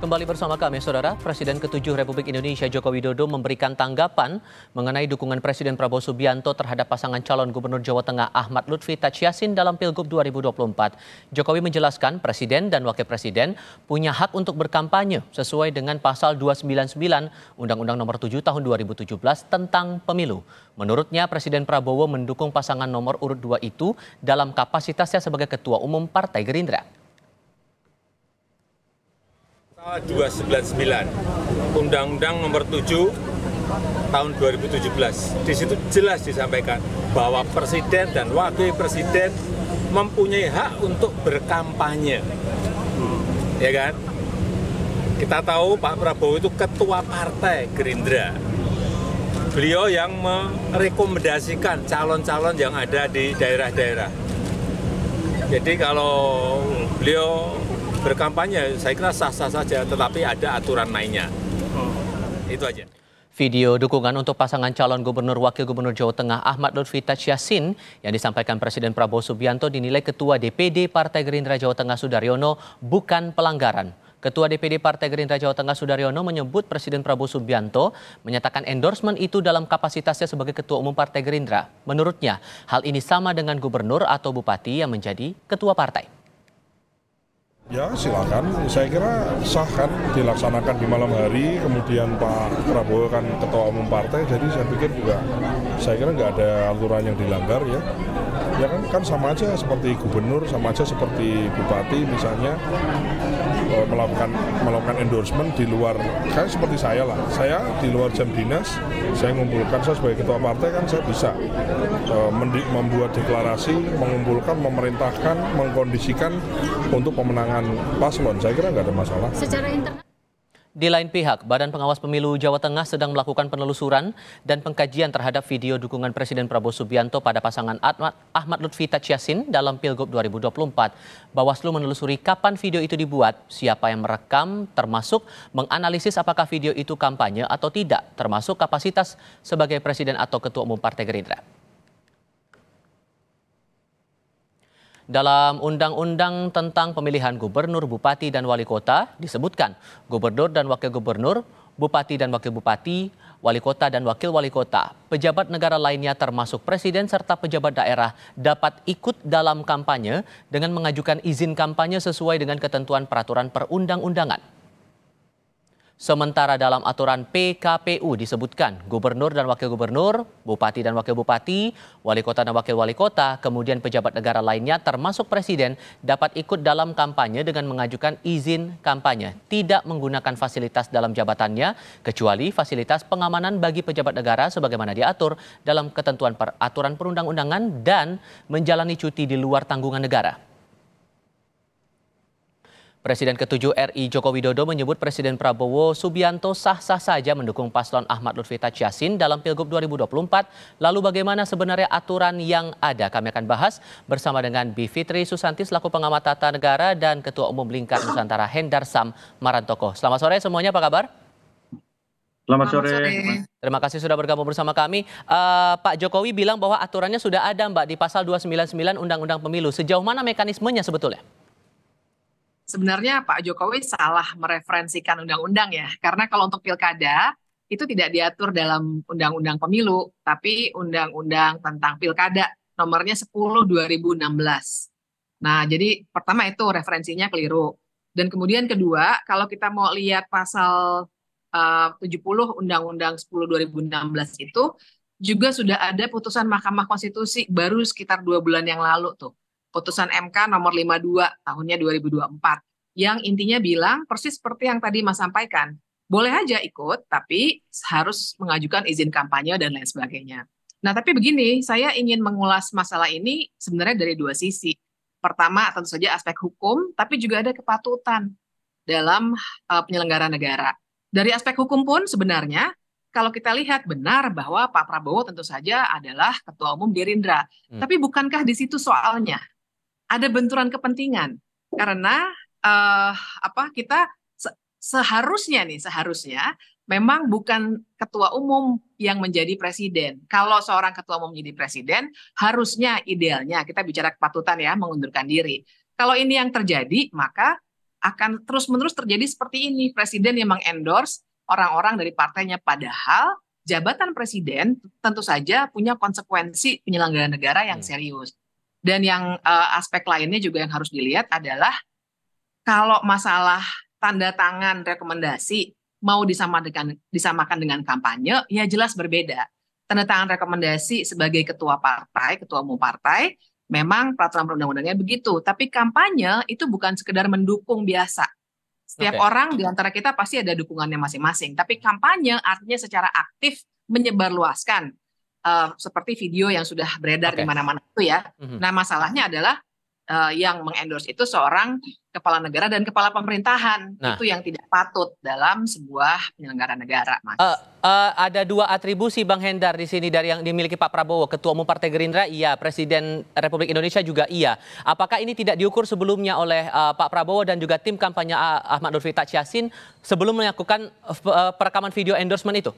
Kembali bersama kami, Saudara. Presiden ke-7 Republik Indonesia Joko Widodo memberikan tanggapan mengenai dukungan Presiden Prabowo Subianto terhadap pasangan calon Gubernur Jawa Tengah Ahmad Lutfi Tachiasin dalam Pilgub 2024. Jokowi menjelaskan Presiden dan Wakil Presiden punya hak untuk berkampanye sesuai dengan Pasal 299 Undang-Undang Nomor 7 Tahun 2017 tentang Pemilu. Menurutnya, Presiden Prabowo mendukung pasangan nomor urut 2 itu dalam kapasitasnya sebagai Ketua Umum Partai Gerindra. Pasal 299 Undang-Undang Nomor 7 Tahun 2017. Di situ jelas disampaikan bahwa Presiden dan Wakil Presiden mempunyai hak untuk berkampanye. Ya kan? Kita tahu Pak Prabowo itu ketua Partai Gerindra. Beliau yang merekomendasikan calon-calon yang ada di daerah-daerah. Jadi kalau beliau berkampanye, saya kira sah-sah saja, tetapi ada aturan mainnya. Itu aja. Video dukungan untuk pasangan calon Gubernur Wakil Gubernur Jawa Tengah Ahmad Lutfi Tachiasin yang disampaikan Presiden Prabowo Subianto dinilai Ketua DPD Partai Gerindra Jawa Tengah Sudaryono bukan pelanggaran. Ketua DPD Partai Gerindra Jawa Tengah Sudaryono menyebut Presiden Prabowo Subianto menyatakan endorsement itu dalam kapasitasnya sebagai Ketua Umum Partai Gerindra. Menurutnya, hal ini sama dengan gubernur atau bupati yang menjadi ketua partai. Ya silakan, saya kira sah kan dilaksanakan di malam hari, kemudian Pak Prabowo kan Ketua Umum Partai, jadi saya pikir juga, saya kira nggak ada aturan yang dilanggar ya. Ya kan sama aja seperti gubernur, sama aja seperti bupati misalnya melakukan endorsement di luar, kan seperti saya lah, saya di luar jam dinas, saya mengumpulkan, saya sebagai ketua partai kan saya bisa membuat deklarasi, mengumpulkan, memerintahkan, mengkondisikan untuk pemenangan paslon. Saya kira nggak ada masalah. Secara internal. Di lain pihak, Badan Pengawas Pemilu Jawa Tengah sedang melakukan penelusuran dan pengkajian terhadap video dukungan Presiden Prabowo Subianto pada pasangan Ahmad Lutfi Tachiasin dalam Pilgub 2024. Bawaslu menelusuri kapan video itu dibuat, siapa yang merekam, termasuk menganalisis apakah video itu kampanye atau tidak, termasuk kapasitas sebagai Presiden atau Ketua Umum Partai Gerindra. Dalam Undang-Undang tentang Pemilihan Gubernur, Bupati, dan Wali Kota disebutkan Gubernur dan Wakil Gubernur, Bupati dan Wakil Bupati, Wali Kota dan Wakil Wali Kota, pejabat negara lainnya termasuk Presiden serta pejabat daerah dapat ikut dalam kampanye dengan mengajukan izin kampanye sesuai dengan ketentuan peraturan perundang-undangan. Sementara dalam aturan PKPU disebutkan Gubernur dan Wakil Gubernur, Bupati dan Wakil Bupati, Wali Kota dan Wakil Wali Kota, kemudian pejabat negara lainnya termasuk Presiden dapat ikut dalam kampanye dengan mengajukan izin kampanye, tidak menggunakan fasilitas dalam jabatannya kecuali fasilitas pengamanan bagi pejabat negara sebagaimana diatur dalam ketentuan peraturan perundang-undangan dan menjalani cuti di luar tanggungan negara. Presiden ke-7 RI Joko Widodo menyebut Presiden Prabowo Subianto sah-sah saja mendukung paslon Ahmad Lutfi Tachiasin dalam Pilgub 2024. Lalu bagaimana sebenarnya aturan yang ada? Kami akan bahas bersama dengan Bivitri Susanti selaku pengamat tata negara dan Ketua Umum Lingkar Nusantara Hendarsam Marantoko. Selamat sore semuanya, apa kabar? Selamat sore. Terima kasih sudah bergabung bersama kami. Pak Jokowi bilang bahwa aturannya sudah ada, Mbak, di pasal 299 Undang-Undang Pemilu. Sejauh mana mekanismenya sebetulnya? Sebenarnya Pak Jokowi salah mereferensikan undang-undang ya, karena kalau untuk pilkada itu tidak diatur dalam undang-undang pemilu, tapi undang-undang tentang pilkada nomornya 10/2016. Nah, jadi pertama itu referensinya keliru. Dan kemudian kedua, kalau kita mau lihat pasal 70 Undang-Undang 10/2016 itu juga sudah ada putusan Mahkamah Konstitusi baru sekitar 2 bulan yang lalu tuh. Putusan MK nomor 52 tahunnya 2024 yang intinya bilang persis seperti yang tadi Mas sampaikan. Boleh aja ikut tapi harus mengajukan izin kampanye dan lain sebagainya. Nah, tapi begini, saya ingin mengulas masalah ini sebenarnya dari dua sisi. Pertama, tentu saja aspek hukum, tapi juga ada kepatutan dalam penyelenggara negara. Dari aspek hukum pun sebenarnya kalau kita lihat benar bahwa Pak Prabowo tentu saja adalah Ketua Umum Gerindra. Tapi bukankah di situ soalnya ada benturan kepentingan karena kita seharusnya memang bukan ketua umum yang menjadi presiden. Kalau seorang ketua umum menjadi presiden, harusnya idealnya kita bicara kepatutan ya, mengundurkan diri. Kalau ini yang terjadi, maka akan terus-menerus terjadi seperti ini. Presiden yang mengendorse orang-orang dari partainya, padahal jabatan presiden tentu saja punya konsekuensi penyelenggaraan negara yang serius. Dan yang aspek lainnya juga yang harus dilihat adalah kalau masalah tanda tangan rekomendasi mau disamakan dengan kampanye, ya jelas berbeda. Tanda tangan rekomendasi sebagai ketua partai, ketua umum partai, memang peraturan perundang-undangnya begitu. Tapi kampanye itu bukan sekedar mendukung biasa. Setiap orang di antara kita pasti ada dukungannya masing-masing. Tapi kampanye artinya secara aktif menyebarluaskan. Seperti video yang sudah beredar di mana-mana itu ya. Nah, masalahnya adalah yang mengendorse itu seorang kepala negara dan kepala pemerintahan. Itu yang tidak patut dalam sebuah penyelenggara negara, Mas. Ada dua atribusi Bang Hendar di sini dari yang dimiliki Pak Prabowo, Ketua Umum Partai Gerindra iya, Presiden Republik Indonesia juga iya. Apakah ini tidak diukur sebelumnya oleh Pak Prabowo dan juga tim kampanye Ahmad Nurfi Tachiasin sebelum melakukan perekaman video endorsement itu?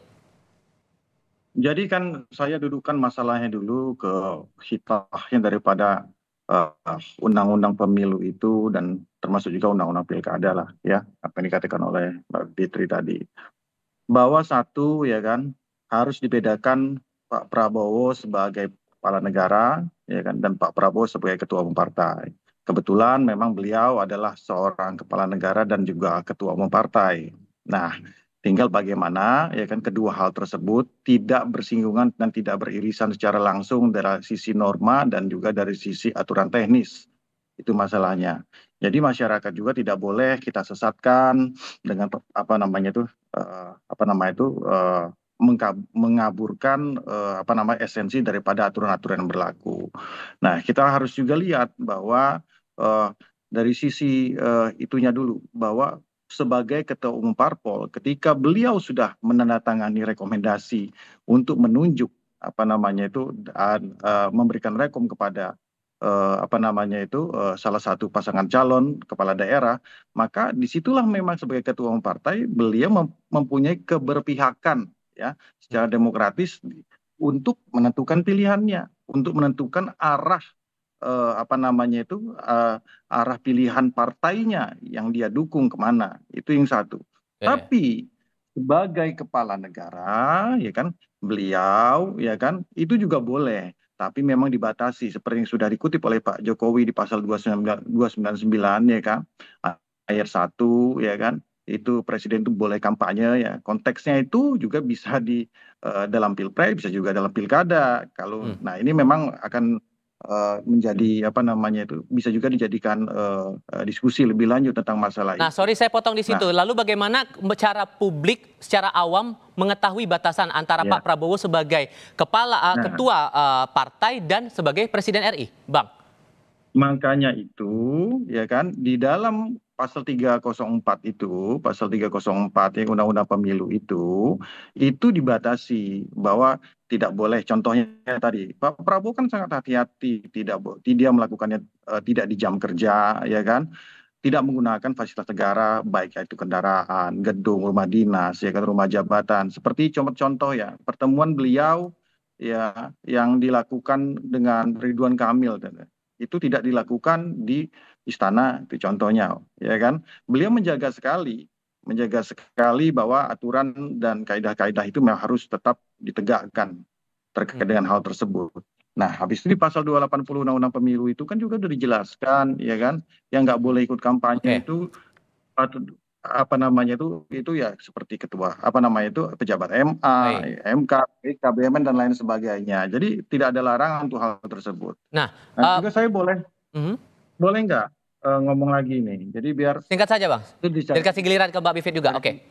Jadi kan saya dudukkan masalahnya dulu ke hitahnya daripada undang-undang pemilu itu dan termasuk juga undang-undang pilkada lah ya, apa yang dikatakan oleh Mbak Fitri tadi, bahwa satu ya kan harus dibedakan Pak Prabowo sebagai kepala negara ya kan dan Pak Prabowo sebagai ketua umum partai. Kebetulan memang beliau adalah seorang kepala negara dan juga ketua umum partai. Nah, tinggal bagaimana ya kan kedua hal tersebut tidak bersinggungan dan tidak beririsan secara langsung dari sisi norma dan juga dari sisi aturan teknis. Itu masalahnya. Jadi masyarakat juga tidak boleh kita sesatkan dengan mengaburkan esensi daripada aturan-aturan yang berlaku. Nah, kita harus juga lihat bahwa dari sisi itunya dulu bahwa sebagai ketua umum parpol, ketika beliau sudah menandatangani rekomendasi untuk menunjuk memberikan rekom kepada salah satu pasangan calon kepala daerah, maka disitulah memang sebagai ketua umum partai beliau mempunyai keberpihakan ya secara demokratis untuk menentukan pilihannya, untuk menentukan arah arah pilihan partainya yang dia dukung kemana. Itu yang satu. Tapi sebagai kepala negara ya kan beliau ya kan itu juga boleh, tapi memang dibatasi seperti yang sudah dikutip oleh Pak Jokowi di pasal 299 ya kan ayat 1 ya kan, itu presiden itu boleh kampanye ya, konteksnya itu juga bisa di dalam pilpres, bisa juga dalam pilkada. Kalau nah ini memang akan menjadi bisa juga dijadikan diskusi lebih lanjut tentang masalah Nah, itu. sorry saya potong di situ. Lalu bagaimana cara publik secara awam mengetahui batasan antara Pak Prabowo sebagai ketua partai dan sebagai Presiden RI, Bang? Makanya itu ya kan di dalam pasal 304 itu, pasal 304 yang undang-undang pemilu itu dibatasi bahwa tidak boleh, contohnya tadi Pak Prabowo kan sangat hati-hati, dia melakukannya tidak di jam kerja ya kan, tidak menggunakan fasilitas negara baik itu kendaraan, gedung, rumah dinas ya kan, rumah jabatan, seperti contoh ya pertemuan beliau ya yang dilakukan dengan Ridwan Kamil itu tidak dilakukan di istana, itu contohnya ya kan. Beliau menjaga sekali bahwa aturan dan kaidah-kaidah itu memang harus tetap ditegakkan terkait dengan hal tersebut. Nah, habis itu di pasal 280 Undang-Undang Pemilu itu kan juga sudah dijelaskan ya kan, yang nggak boleh ikut kampanye itu itu ya seperti ketua pejabat MA, MK, KBMN dan lain sebagainya. Jadi tidak ada larangan untuk hal tersebut. Nah juga saya boleh nggak ngomong lagi nih. Jadi biar singkat saja Bang. Jadi kasih giliran ke Mbak Bivit juga. Oke.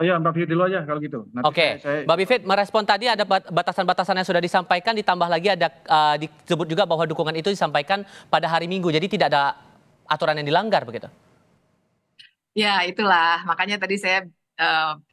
Ya Mbak Bivit dulu aja kalau gitu. Oke. Mbak Bivit merespon tadi ada batasan-batasan yang sudah disampaikan, ditambah lagi ada disebut juga bahwa dukungan itu disampaikan pada hari Minggu. Jadi tidak ada aturan yang dilanggar begitu. Ya, itulah. Makanya tadi saya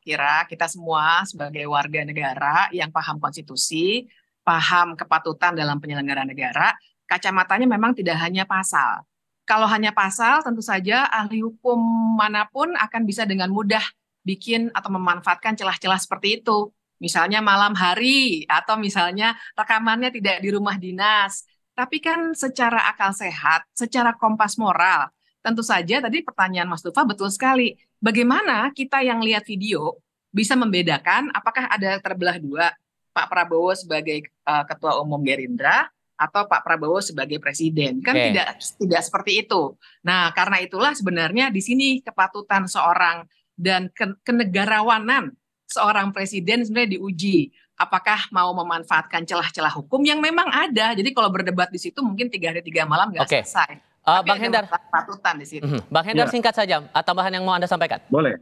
kira kita semua sebagai warga negara yang paham konstitusi, paham kepatutan dalam penyelenggaraan negara, kacamatanya memang tidak hanya pasal. Kalau hanya pasal, tentu saja ahli hukum manapun akan bisa dengan mudah bikin atau memanfaatkan celah-celah seperti itu. Misalnya malam hari, atau misalnya rekamannya tidak di rumah dinas. Tapi kan secara akal sehat, secara kompas moral, tentu saja tadi pertanyaan Mas Tufa betul sekali. Bagaimana kita yang lihat video bisa membedakan apakah ada terbelah dua, Pak Prabowo sebagai Ketua Umum Gerindra atau Pak Prabowo sebagai Presiden? Kan tidak seperti itu. Nah, karena itulah sebenarnya di sini kepatutan seorang dan kenegarawanan seorang presiden sebenarnya diuji. Apakah mau memanfaatkan celah-celah hukum yang memang ada. Jadi kalau berdebat di situ mungkin 3 hari 3 malam nggak selesai. Bang Hendar, patutan di situ. Bang Hendar singkat saja, tambahan yang mau Anda sampaikan. Boleh.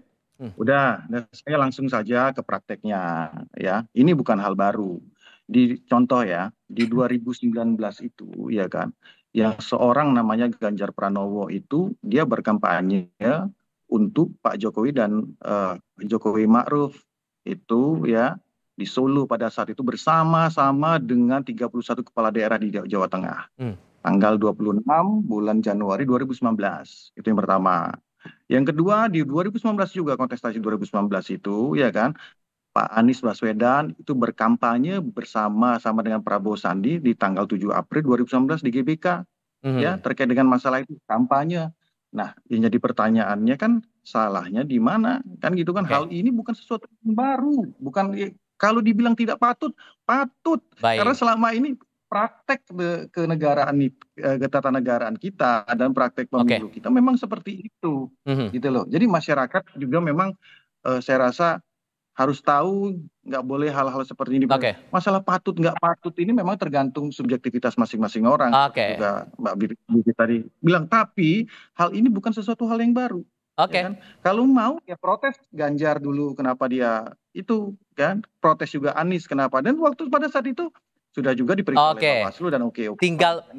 Udah, saya langsung saja ke prakteknya. Ya, ini bukan hal baru. Contoh ya, di 2019 itu, ya kan, yang seorang namanya Ganjar Pranowo itu dia berkampanye untuk Pak Jokowi dan Jokowi Ma'ruf itu ya di Solo pada saat itu bersama-sama dengan 31 kepala daerah di Jawa Tengah. Tanggal 26 bulan Januari 2019. Itu yang pertama. Yang kedua di 2019 juga kontestasi 2019 itu ya kan Pak Anies Baswedan itu berkampanye bersama-sama dengan Prabowo Sandi di tanggal 7 April 2019 di GBK ya terkait dengan masalah itu kampanye. Nah, yang jadi pertanyaannya kan salahnya di mana? Kan gitu kan hal ini bukan sesuatu yang baru, bukan kalau dibilang tidak patut. Karena selama ini praktek kenegaraan ketatanegaraan kita dan praktek pemilu kita memang seperti itu, gitu loh. Jadi masyarakat juga memang saya rasa harus tahu nggak boleh hal-hal seperti ini. Masalah patut nggak patut ini memang tergantung subjektivitas masing-masing orang. Juga Mbak Bibi tadi bilang, tapi hal ini bukan sesuatu hal yang baru. Ya kan? Kalau mau ya protes Ganjar dulu kenapa dia itu kan, protes juga Anies kenapa, dan waktu pada saat itu sudah juga diperiksa oleh Bawaslu dan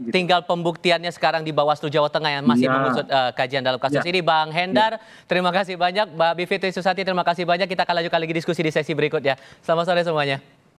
tinggal pembuktiannya sekarang di Bawaslu Jawa Tengah yang masih mengusut kajian dalam kasus ini. Bang Hendar, terima kasih banyak. Mbak Bivitri Susati, terima kasih banyak. Kita akan lanjutkan lagi diskusi di sesi berikutnya. Selamat sore semuanya.